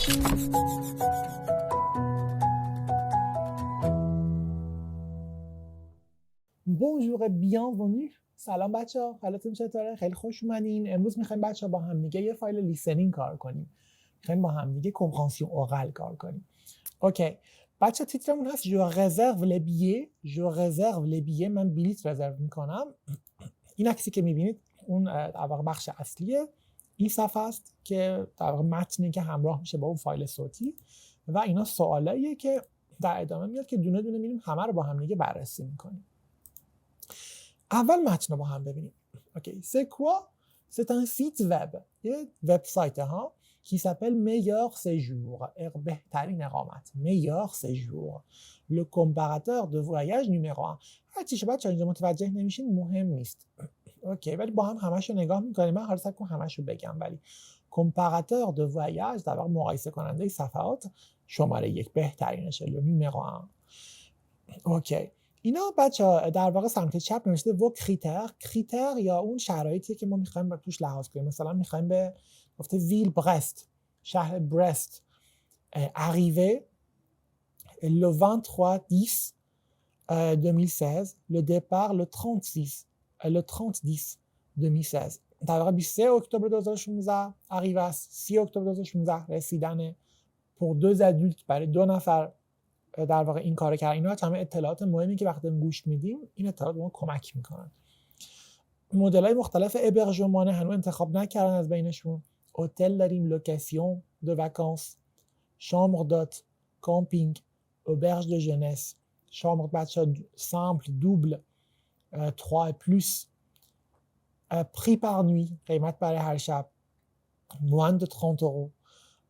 Bonjour et bienvenue. سلام بچه‌ها، حالتون چطوره؟ خیلی خوش اومدین. امروز می‌خوایم بچه‌ها با هم دیگه یه فایل لیسنینگ کار کنیم. می‌خوایم با هم دیگه کمپرهانسیون اورال کار کنیم. اوکی. بچه‌ها تیترمون هست جو رزرو لی بیه. جو رزرو لی بیه. من بلیط رزرو می‌کنم. این عکسی که می‌بینید اون در واقع بخش اصلیه. این صفحه است که در واقع متنی که همراه میشه با اون فایل صوتی و اینا سوالاییه که در ادامه میاد که دونه دونه می‌ریم همه رو با هم دیگه بررسی می‌کنیم. اول متن رو با هم ببینیم. اوکی. C'est quoi? C'est un site web. یه وبسایت ها qui s'appelle Meilleur Séjour. بهترین اقامت. Meilleur Séjour. Le comparateur de voyage numéro 1. هرچی شما بچه‌ها اینجا متوجه نمیشین مهم نیست. اوکی، ولی با هم همش رو نگاه می‌کنیم. من هر سکو همش رو بگم، ولی comparateur de voyage در واقع مقایسه کننده صفحات شماره یک بهترینشه. Le numéro 1. اوکی. اینا بچه‌ها در واقع سمت چپ نوشته و کریتر یا اون شرایطی که ما می‌خوایم توش لحاظ کنیم. مثلا می‌خوایم به گفته ویل برست، شهر برست، arrivé le 23/10 2016 le départ le 30/10 2016 در واقع 23 اکتبر 2016 arrivé است، 30 اکتبر 2016 رسیدن pour 2 adultes برای 2 نفر در واقع این کارو کرد. اینا همه اطلاعات مهمی که وقتی گوش میدیم این اطلاعات به ما کمک میکنن. مدل‌های مختلف ابرژمان هنوز انتخاب نکردن از بینشون. هتل داریم، لوکاسیون دو واکانس، شامبر دات، کامپینگ، اوبرژ دو ژنس، شامبر بچا سامپل، دوبل، 3 پلوس، پری پار نوی، قیمت برای هر شب، moins de 30 euros،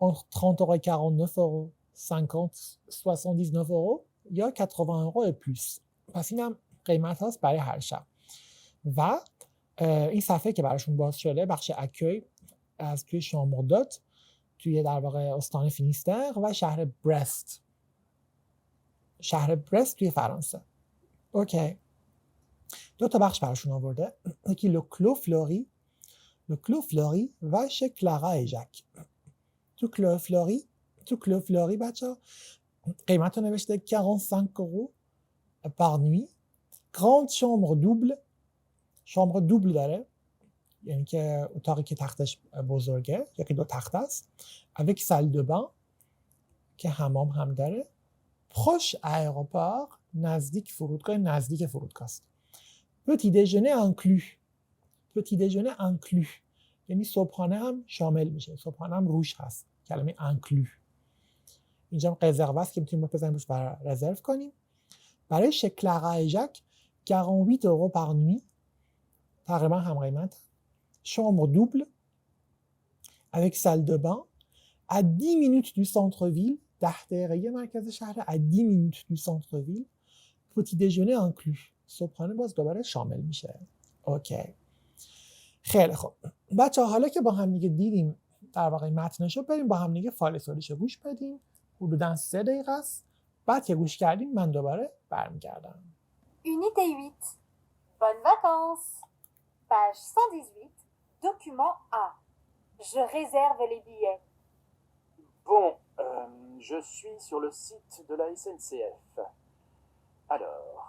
entre 30 euros et 49 euros، 50 79 euros یا 80 euros et plus. پس اینم قیمت هست برای هر شب. و این صفحه که براشون باز شده بخش اکوی از توی شامبر دات توی در واقع استان فینیستر و شهر برست. شهر برست توی فرانسه. اوکی. 2 تا بخش براشون آورده. یکی لو کلو فلوری و chez Clara et Jacques. تو کلو فلوری بچه قیمت رو نوشته 45 euros par nuit. grande chambre double. شامبر دوبل داره، یعنی که اتاقی که تختش بزرگه، یکی 2 تخت است. avec salle de bain که حمام هم داره. proche aéroport نزدیک فرودگاه، نزدیک فرودگاه است. petit déjeuner inclus یعنی صبحانه هم شامل میشه، صبحانه هم روش هست، کلمه inclus. اینجا هم رزرو است که میتونیم بزنیم روش برای رزرو کنیم. برای chez Clara et Jacques 48 euros par nuit تقریبا هم قیمت. chambre double avec salle de bain à 10 minutes du centre-ville 10 دقیقه مرکز شهر à 10 minutes du centre-ville. petit déjeuner inclus صبحانه باز دوباره شامل میشه. اوکی. خیلی خوب بچه حالا که با هم دیگه دیدیم در واقع متنشو، بریم با هم دیگه فایل صوتیشو گوش بدیم. حدوداً 3 دقیقه است. بعد که گوش کردیم من دوباره برمیگردم. Unité 8. Bonnes vacances. Page 118. Document A. Je réserve les billets. Bon, je suis sur le site de la SNCF. Alors,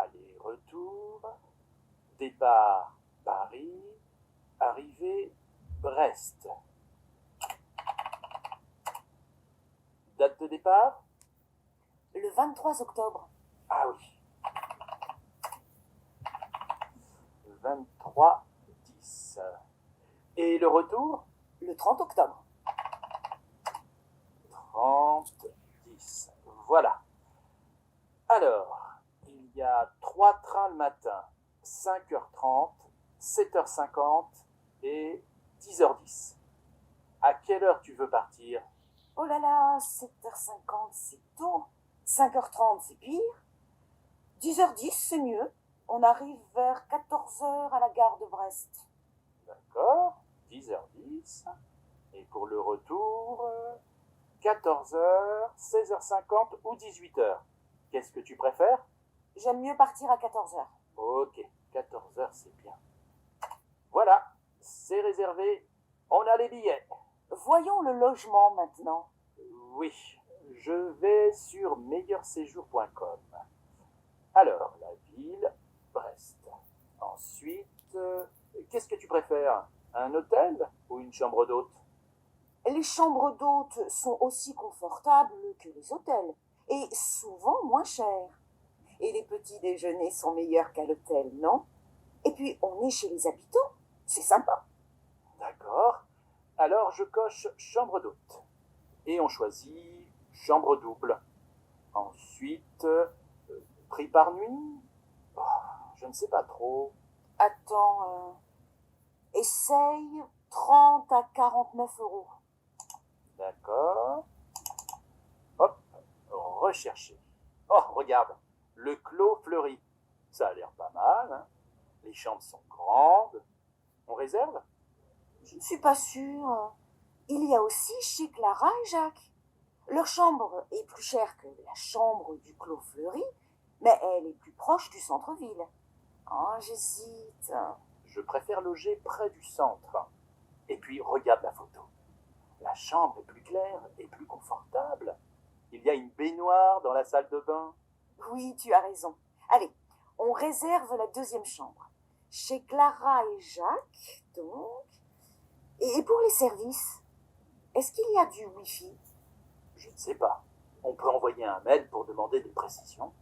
aller-retour, départ Paris, arrivée Brest. Date de départ? Le 23 octobre. Ah oui. 23/10. Et le retour? Le 30 octobre. 30/10. Voilà. Alors, il y a 3 trains le matin, 5h30, 7h50 et 10h10. À quelle heure tu veux partir? Oh là là, 7h50 c'est tôt. 5h30 c'est pire. 10h10 c'est mieux. On arrive vers 14h à la gare de Brest. D'accord, 10h10. Et pour le retour, 14h, 16h50 ou 18h. Qu'est-ce que tu préfères? J'aime mieux partir à 14h. Ok, 14h c'est bien. Voilà, c'est réservé. On a les billets. Voyons le logement maintenant. Oui, je vais sur meilleurséjour.com. Alors, la ville, Brest. Ensuite, qu'est-ce que tu préfères? Un hôtel ou une chambre d'hôte? Les chambres d'hôtes sont aussi confortables que les hôtels et souvent moins chères. Et les petits déjeuners sont meilleurs qu'à l'hôtel, non? Et puis, on est chez les habitants. C'est sympa. D'accord. Alors, je coche chambre d'hôte. Et on choisit chambre double. Ensuite, prix par nuit? Oh, je ne sais pas trop. Attends, essaye 30 à 49 euros. D'accord. Hop, rechercher. Oh, regarde, le Clos Fleury. Ça a l'air pas mal, hein? Les chambres sont grandes. On réserve? Je ne suis pas sûre. Il y a aussi chez Clara et Jacques. Leur chambre est plus chère que la chambre du Clos Fleury, mais elle est plus proche du centre-ville. Oh, j'hésite. Je préfère loger près du centre. Et puis, regarde la photo. La chambre est plus claire et plus confortable. Il y a une baignoire dans la salle de bain. Oui, tu as raison. Allez, on réserve la deuxième chambre. Chez Clara et Jacques, donc. Et pour les services, est-ce qu'il y a du Wi-Fi? Je ne sais pas. On peut envoyer un mail pour demander des précisions.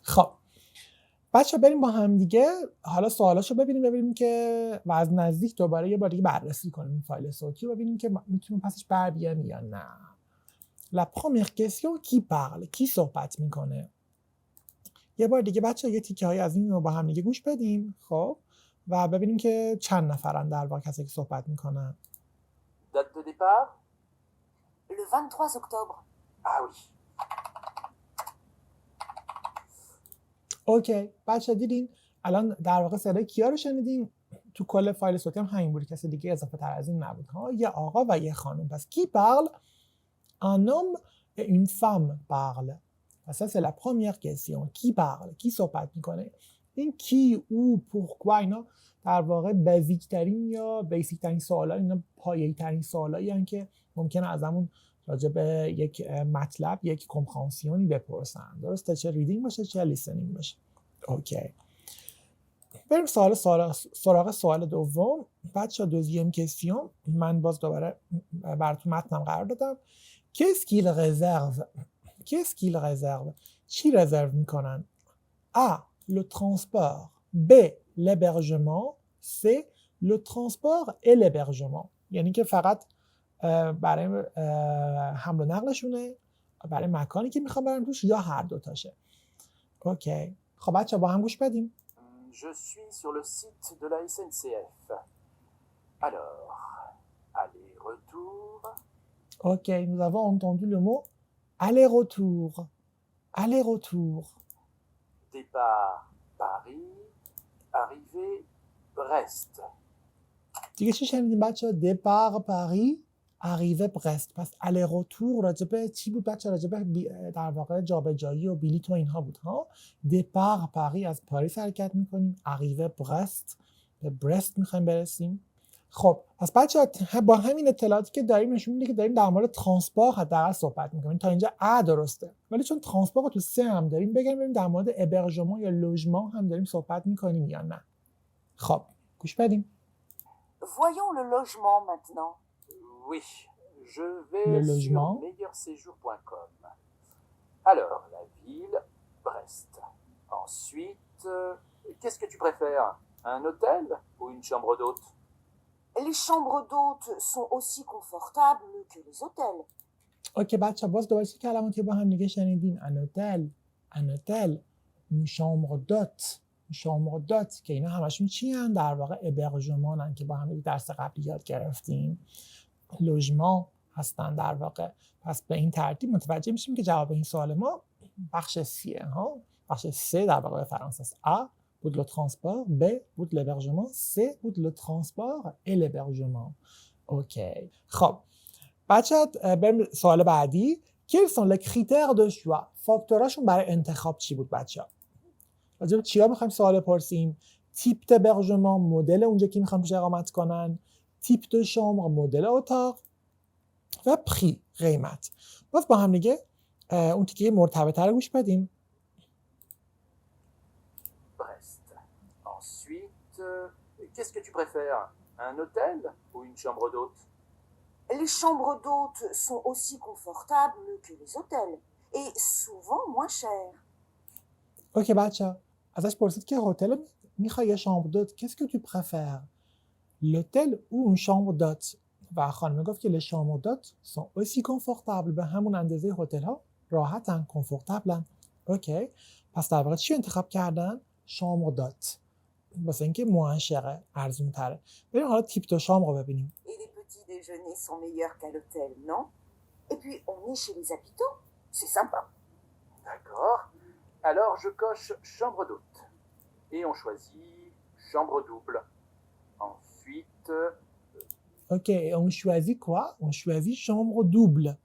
خب بچه بریم با هم دیگه حالا سوالاشو ببینیم که و از نزدیک دوباره یه بار دیگه بررسی کنیم این فایل صوتی و ببینیم که میتونیم پسش بر بیایم یا نه. La première question qui parle کی صحبت میکنه؟ یه بار دیگه بچه یه تیکه های از این رو با هم دیگه گوش بدیم خب و ببینیم که چند نفرن در واقع کسی که صحبت میکنن. Date de départ? Le 23 octobre. Ah oui. اوکی بچه دیدین الان در واقع صدای کیا رو شنیدین؟ تو کل فایل صوتی هم همین بود، کسی دیگه اضافه تر از این نبود ها، یه آقا و یه خانم. پس کی parle? Un homme et une femme parlent. Ça c'est la première question. کی parle? کی صحبت میکنه؟ این کی، او، pourquoi اینا در واقع بیزیک ترین یا بیسیک ترین سوالا، اینا پایه‌ای ترین سوالایی هستن که ممکنه ازمون راجع به یک مطلب یک کمپرهانسیونی بپرسن. درسته؟ چه ریدینگ باشه چه لیسنینگ باشه. اوکی. بریم سراغ سوال دوم. بچه دوزیم کسیون من باز دوباره براتون متنم قرار دادم. Qu'est-ce qu'il réserve? Qu'est-ce qu'il réserve? چی رزرو میکنن؟ A. Le transport. B. L'hébergement. C. Le transport et l'hébergement. یعنی که فقط برای حمل و نقلشونه، برای مکانی که میخوام برن توش، یا هر دوتاشه. اوکی. خب بچه با هم گوش بدیم. Je suis sur le site de la SNCF. Alors, aller-retour. Ok, nous avons entendu le mot aller-retour. Aller-retour. Départ Paris, arrivée Brest. دیگه چی شنیدیم بچه ها؟ départ Paris, arrivée Brest. پس aller-retour راجبه چی بود بچه؟ راجبه در واقع جابجایی و بلیط و اینها بود ها. départ Paris از پاریس حرکت میکنیم. arrivée Brest به برست میخوایم برسیم. خب پس بچه ها با همین اطلاعاتی که داریم نشون میده که داریم در مورد ترانسپور حداقل صحبت میکنیم. تا اینجا درسته، ولی چون ترانسپور رو تو سه هم داریم بگیم در مورد ابرژمان یا لوژمان هم داریم صحبت میکنیم یا نه. خب گوش بدیم. Voyons le logement maintenant. Oui, je vais Le sur logement. meilleurséjour.com. Alors, la ville, Brest. Ensuite, qu'est-ce que tu préfères? Un hôtel ou une chambre d'hôte? Les chambres d'hôtes sont aussi confortables que les hôtels. اوکی بچه باز دوباره چه کلماتی با هم دیگه شنیدین؟ un hôtel, une chambre d'hôte که اینا همشون چی هن؟ در واقع ابرژمان هن که با هم درس قبلی یاد گرفتیم. لوژمان هستن در واقع. پس به این ترتیب متوجه میشیم که جواب این سوال ما بخش سیه ها. بخش سه در واقع فرانسه است. A بود le transport, B بود l'hébergement, C بود le transport et l'hébergement. اوکی. خب بچه بریم سوال بعدی. Quels sont les critères de choix؟ فاکتوراشون برای انتخاب چی بود بچه ها؟ راجب چیا میخوایم سوال بپرسیم؟ تیپ d'hébergement مدل اونجا که میخوان توش اقامت کنن، تیپ de chambre مدل اتاق و پری قیمت. باز با هم دیگه اون تیکه مرتبطه رو گوش بدیم. Brest. Ensuite, qu'est-ce que tu préfères? Un hôtel ou une chambre d'hôte? Les chambres d'hôtes sont aussi confortables que les hôtels et souvent moins chères. اوکی بچه ازش پرسید که هتل میخوای یا شامبر دوت؟ qu'est-ce que tu préfères? l'hôtel ou une chambre d'hôte؟ و خانم گفت که les chambres d'hôtes sont aussi confortables، به همون اندازه هتل ها راحتن، کنفورتابلن. اوکی پس در واقع چی انتخاب کردن؟ شامبر دوت، واسه اینکه موان شره، ارزون تره. بریم حالا تیپ دو شامبر رو ببینیم. Et les petits déjeuners sont meilleurs qu'à l'hôtel, non? Et puis on est chez les habitants, c'est sympa. D'accord. Alors je coche chambre d'hôte. Et on choisit chambre double. Ensuite, Ok, et on choisit quoi? On choisit chambre double.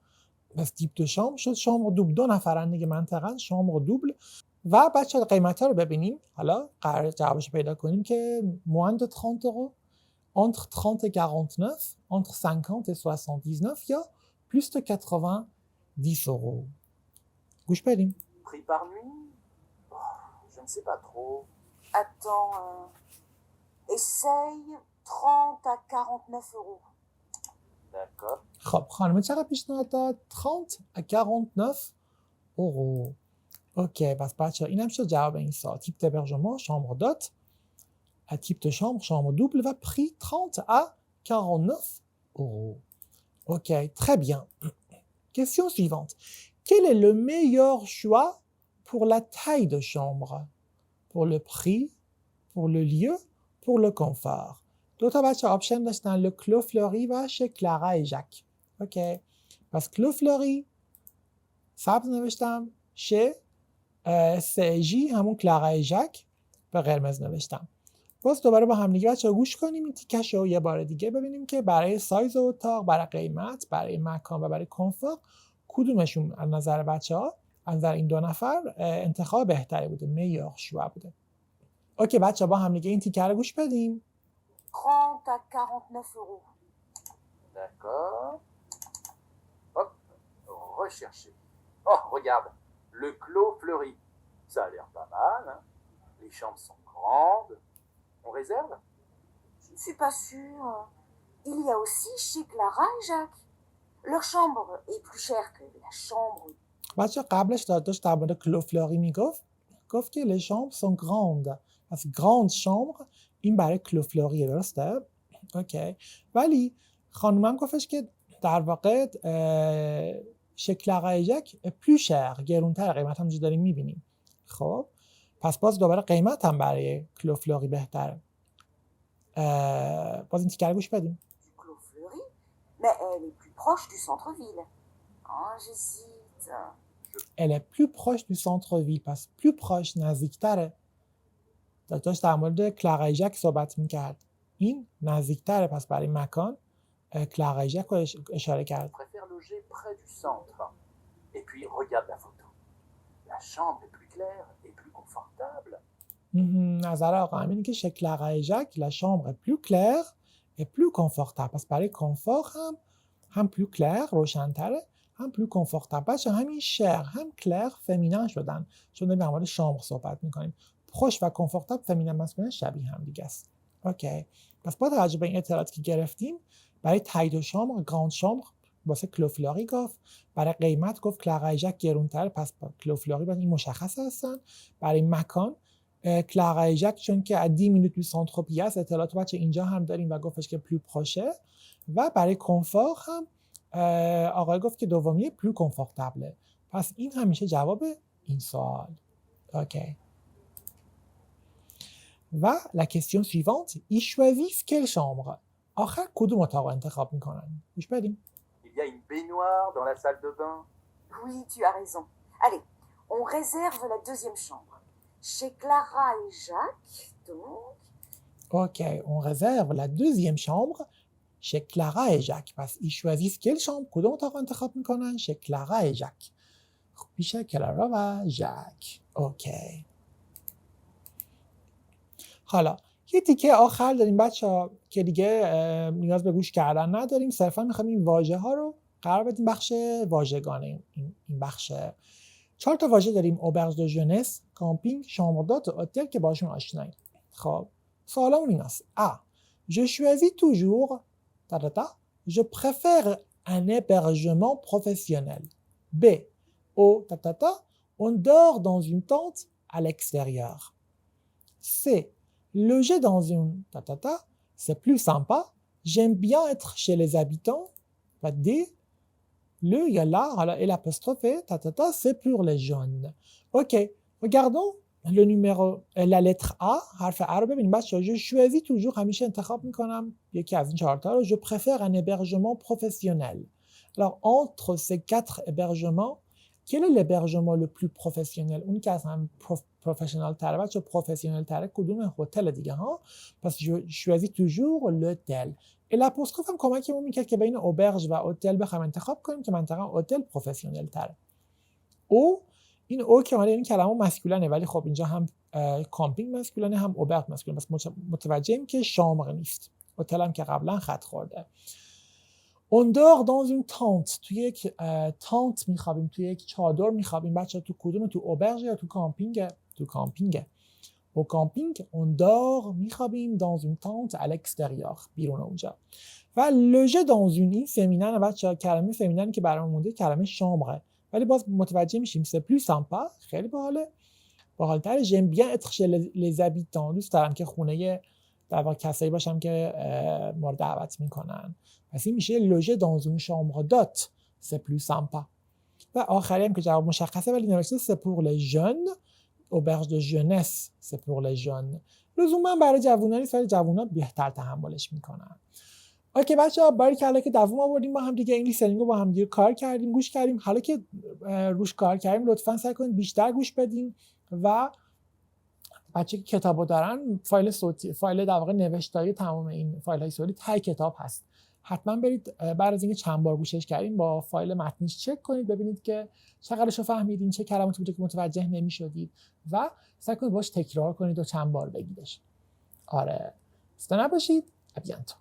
پس تیپ دو شامبر شد شامبر دوبل، دو نفرن دیگه منطقاً شامبر دوبل. و بچه قیمت ها رو ببینیم. حالا قرار جوابش پیدا کنیم که moins de 30 euros، entre 30 et 49، entre 50 et 79 یا plus de 90 euros. گوش بدیم. prix par nuit? Oh, je ne sais pas trop. Attends, essaye 30 à 49 euros. D'accord. خب خانم چقدر پیشنهاد داد؟ 30 à 49 euros. اوکی پس بچه این هم شد جواب این سوال. تیپ d'hébergement chambre d'hôte، type de chambre chambre double va prix 30 à 49 euros. Ok, très bien. Question suivante. Quel est le meilleur choix pour la taille de chambre? Pour le prix, pour le lieu, pour le confort. دو تا بچه آپشن داشتن، le Clos Fleury و chez Clara et Jacques. Ok. پس Clos Fleury سبز نوشتم، chez CJ همون Clara et Jacques به قرمز نوشتم. باز دوباره با هم دیگه بچه‌ها گوش کنیم این تیکش رو یه بار دیگه ببینیم که برای سایز اتاق، برای قیمت، برای مکان و برای کامفورت کدومشون از نظر بچه‌ها، از نظر این دو نفر انتخاب بهتری بوده، meilleur choix بوده. اوکی بچه‌ها با هم دیگه این تیکه رو گوش بدیم. 30 à 49 euros. D'accord. Hop, rechercher. Oh, regarde, le Clos Fleury. Ça a l'air pas mal, hein. Les chambres sont grandes. On réserve? Je ne suis pas sûre. Il y a aussi chez Clara et Jacques. Leur chambre est plus chère que la chambre. بچه قبلش داشت در مورد کلو فلوری میگفت، گفت که les chambres sont grandes. پس grande chambre این برای کلو فلوریه، درسته؟ اوکی. ولی خانومم گفتش که در واقع chez Clara et Jacques plus cher، گرونتر، قیمت همونجوری داریم میبینیم. خب پس باز دوباره قیمت هم برای کلو فلوری بهتره. باز این تیکر گوش بدیم. Du Clos Fleury, mais elle est plus proche du centre-ville. Ah, j'hésite. Elle est plus proche du centre-ville. پس plus proche نزدیکتره. داشت در مورد کلارا ژاک صحبت میکرد. این نزدیکتره، پس برای مکان کلارا ژاک رو اشاره کرد. Je préfère loger près du centre. Et puis regarde la photo. La chambre est plus claire et plus confortable. نظر آقا همینه که chez Clara et Jacques la chambre est plus claire et plus confortable. پس برای کامفورت هم plus clair روشن‌تره، هم plus confortable. بچه همین شر هم clair فمینن شدن چون داریم در مورد شامبر صحبت میکنیم. خوش و کنفورتابل فمینن مسکولین شبیه هم دیگه است. اوکی. پس با توجه به این اطلاعاتی که گرفتیم برای تای دو شامبر گراند شامبر واسه کلو فلوری گفت، برای قیمت گفت کلارا ژاک گرونتر، پس با کلو فلوری باید این مشخص هستن. برای مکان کلارا ژاک چون که از 10 مینوت دو سانتروپی است، اطلاعات بچه اینجا هم داریم و گفتش که پلو پروشه. و برای کامفورت هم آقای گفت که دومیه پلو کنفورتابله. پس این همیشه جواب این سوال. اوکی. و la question suivante, ils choisissent quelle chambre. آخر کدوم اتاق رو انتخاب میکنن؟ گوش بدیم. Il y a une baignoire dans la salle de bain. Oui, tu as raison. Allez, on réserve la deuxième chambre. Chez Clara et Jacques, donc. Ok, on réserve la deuxième chambre chez Clara et Jacques. پس ils choisissent quelle chambre. کدوم اتاق رو انتخاب میکنن؟ chez Clara et Jacques. پیش کلارا و ژاک. اوکی. حالا یه تیکه آخر داریم بچه‌ها که دیگه نیاز به گوش کردن نداریم، صرفا می‌خوایم این واژه‌ها رو قرار بدیم بخش واژگانه. این بخش 4 تا واژه داریم: اوبرژ دو ژنس، کامپینگ، شامبر دوت و هتل که باشون آشناییم. خب سوالمون این است: A. Je choisis toujours je préfère un hébergement professionnel. B. On dort dans une tente à l'extérieur. C. Loger dans une c'est plus sympa. J'aime bien être chez les habitants. D. Le, il y a là, et l'apostrophe, c'est pour les jeunes. Ok, regardons le numéro, la lettre A, حرف A رو ببینیم بچه‌ها. Je choisis toujours, همیشه انتخاب میکنم یکی از این 4 تا رو. Je préfère un hébergement professionnel. Alors, entre ces 4 hébergements, quel est l'hébergement le plus professionnel؟ اونی که از هم پروفشنال تره بچه، پروفشنال تره کدومه؟ هتل دیگه ها. پس je choisis toujours l'hôtel. الاپوستروف هم کمکمون میکرد که بین اوبرژ و هتل بخوایم انتخاب کنیم که منطقه هتل پروفشنال تره. او این او که معنی این کلمه مسکولینه، ولی خب اینجا هم کامپینگ مسکولینه هم اوبرژ مسکولینه، بس متوجهیم که شامبر نیست. هتل هم که قبلا خط خورده. On dort dans une tente. توی یک تانت میخوابیم، توی یک چادر میخوابیم بچه. تو کدوم؟ تو اوبرژ یا تو کامپینگ؟ تو کامپینگ. au camping on dort میخوابیم dans une tente à l'extérieur، بیرون اونجا. و loger dans une، این فمینن بچه‌ها، کلمه فمینن که برامون مونده کلمه شامبره، ولی باز متوجه میشیم c'est plus sympa، خیلی باحاله، باحال‌تر. j'aime bien être chez les habitants، دوست دارم که خونه در واقع کسایی باشم که ما رو دعوت میکنن. پس این میشه loger dans une chambre d'hôte c'est plus sympa. و آخری هم که جواب مشخصه ولی نوشته c'est pour les jeunes، auberge de jeunesse c'est pour les jeunes. لزوما برای جوونا نیست ولی جوونا بهتر تحملش میکنن. اوکی بچه‌ها، باریکلا که دووم آوردیم با هم دیگه، این لیسنینگ رو با هم دیگه کار کردیم، گوش کردیم. حالا که روش کار کردیم لطفاً سعی کنید بیشتر گوش بدین و بچه که کتابو دارن فایل صوتی، فایل در واقع نوشتاری تمام این فایل‌های صوتی ته کتاب هست. حتما برید بعد از اینکه چند بار گوشش کردین با فایل متنیش چک کنید ببینید که چقدرشو فهمیدین، چه کلماتی بوده که متوجه نمی‌شدید و سعی کنید باهاش تکرار کنید و چند بار بگیدش. آره، خسته نباشید. ابیانتو.